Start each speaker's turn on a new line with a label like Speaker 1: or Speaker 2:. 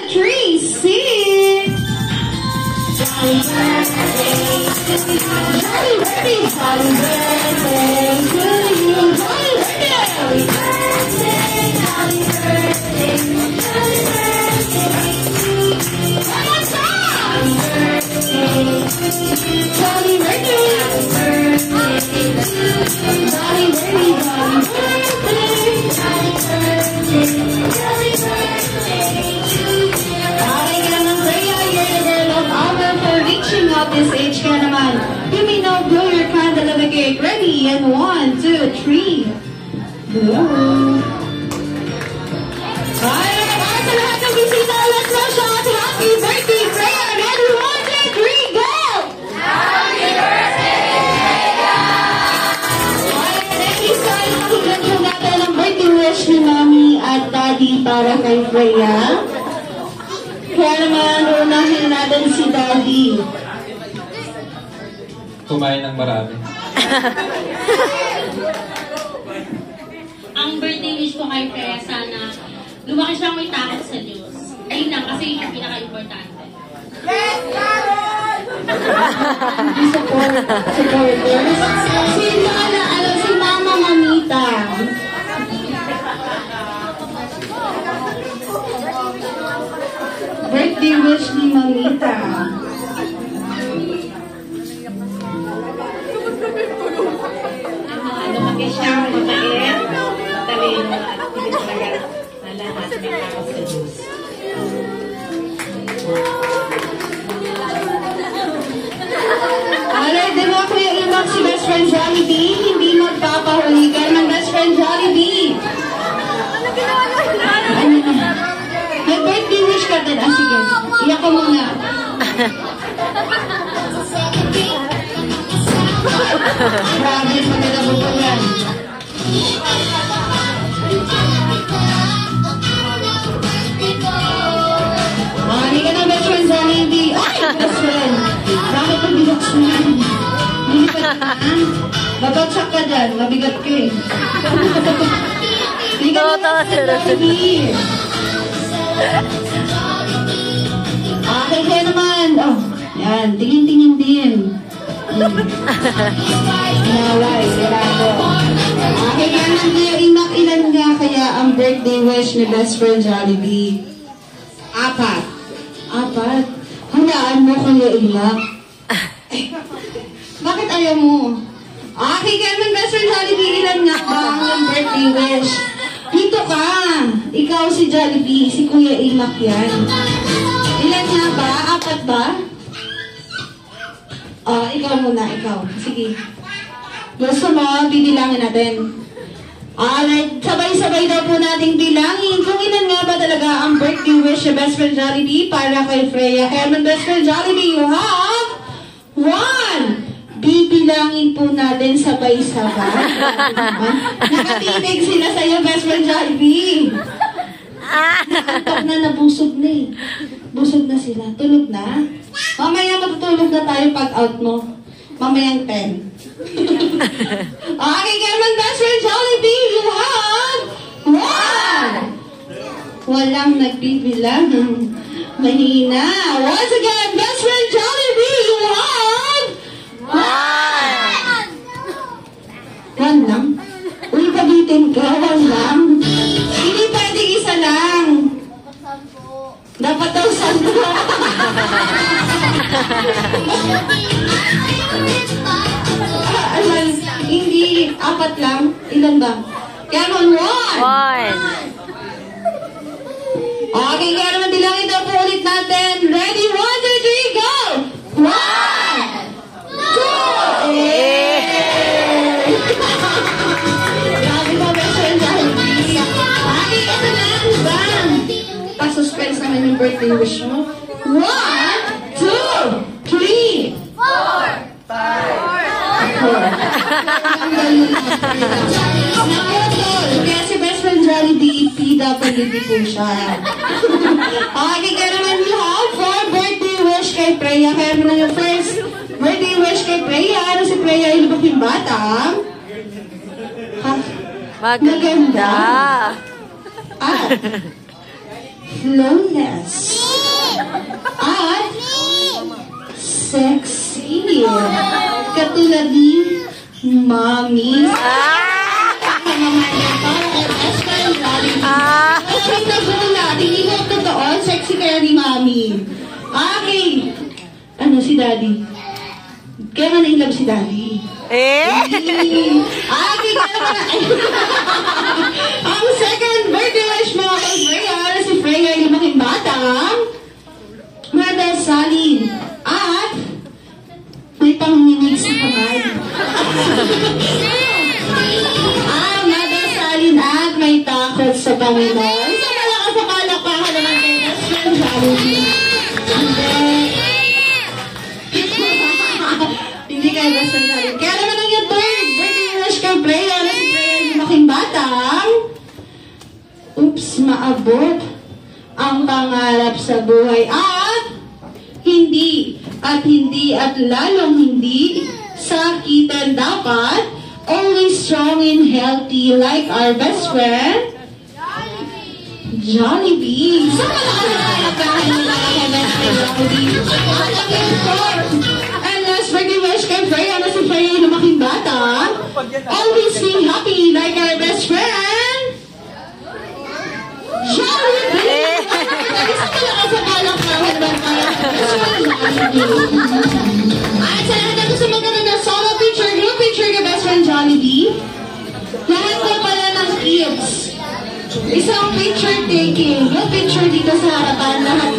Speaker 1: 3, sing! Happy birthday to you. Happy birthday to you. Happy birthday. Happy birthday. Happy birthday to you. One more time. Happy birthday. Happy birthday to you. Happy birthday. Happy birthday. Happy birthday to you. Okay, naman Freya, you're the girl of honor for reaching out this age. Kaya naman, you may now blow your candle of the cake. Ready? And 1, 2, 3. Blow. Ay, sa lahat ng bisita, let's rush out. Happy birthday, Freya! Ready? 1, 2, 3, go! Happy birthday, Freya! Ay, thank you so much. Pakinggan po natin ang birthday wish ni Mami at Daddy para kay Freya. Kaya naman, unahin natin si Daddy.
Speaker 2: Kumain ng marami.
Speaker 3: Ang birthday wish ko kay Freya, sana lumaki siyang may takot sa Diyos. Ayun lang, kasi yung pinaka-importante.
Speaker 1: Yes, Carol! Supporters. Si Mama Mamita. Birthday wish ni Mamita.
Speaker 3: Lumaki siyang mabait, talino at hindi talaga na lahat may takot sa Diyos.
Speaker 1: Alright, di ba Kuya Imak si best friend Jollibee? Hindi magpapahuli ka ng best friend Jollibee. Ano na? May birthday wish ka din. Ah, sige. Iyak ko muna. Grabe, maganda po po yan. Hindi ka na best friend Jollibee. Ay, best friend. Bakit ang bigat mo yan? Lilipat ka na? Babagsak ka dyan. Mabigat ka eh. Hindi ka na best friend Jollibee. Okay, kaya naman. Oh, yan. Tingin-tingin din. Naway, sirado. Okay, kaya naman Kuya Imak, ilan nga kaya ang birthday wish ni best friend Jollibee? 4. 4? Hulaan mo, Kuya Imak. Bakit ayaw mo? Okay, kaya naman best friend Jollibee, ilan nga ba ang birthday wish? Dito ka. Ikaw si Jollibee, si Kuya Imak yan. Ilan nga ba? 4 ba? Ikaw muna, ikaw. Sige. Gusto mo, bibilangin natin. Alright, sabay-sabay daw po nating bilangin kung ilan nga ba talaga ang birthday wish ni best friend Jollibee para kay Freya. Kaya naman best friend Jollibee, you have 1. Bibilangin po natin sabay-sabay. Nakatitig sila sa'yo, best friend Jollibee. Nakantok na, nabusog na eh. Busog na sila. Tulog na. Mamaya matutulog na tayo pag out mo. Mamayang 10. Okay, kaya naman best friend Jollibee, you have 1. Walang nagbibilang. Mahina. Once again, best friend Jollibee, you have 1. 1 lang? Uy, pabitin ka. 1 lang? Hindi pwede isa lang. Dapat daw 10. Hindi, 4 lang. Ilan ba? Kaya naman 1. Okay, kaya naman bilangin daw po ulit natin. Ready? 1, 2, 3, go! 1, 2, Grabe mo, best friend Jollibee. Okay, ito na. Bang! Pa-suspense naman yung birthday wish mo. 1, 2, 3, 4, 5. Kaya si best friend Jollibee, PWD po siya. Okay, kaya naman we have 4 birthday wish kay Freya. Kaya naman yung first birthday wish kay Freya. Ano si Freya? Ilubok yung bata? Maganda. Flawless. katulad ni Mami. Para kay best friend Jollibee. Kasi nagula, tingin mo totoo, sexy kaya ni Mami. Okay. Ano si Daddy? Kaya nga na-inlove si Daddy. Okay, kaya nga ang second birthday wish mo kay Freya, si Freya ay lumaking batang madasalin at may panginginig sa kamay. Madasalin at may takot sa Panginoon. Sa malakas sa palakpakan naman kay best friend Jollibee. Hindi kayo best friend Jollibee. Kaya naman ang yung third birthday wish kay Freya, si Freya ay lumaking batang maabot ang pangarap sa buhay at lalong hindi sakitan. Dapat always strong and healthy like our best friend Jollibee. Sa and last birthday wish kay Freya na si Freya ay lumaking bata. Always stay happy like our best friend Jollibee. At sa lahat na gusto magkaroon ng solo picture, group picture kay best friend Jollibee, lahat ko pala ng kids. Isang picture taking, group picture dito sa harapan, lahat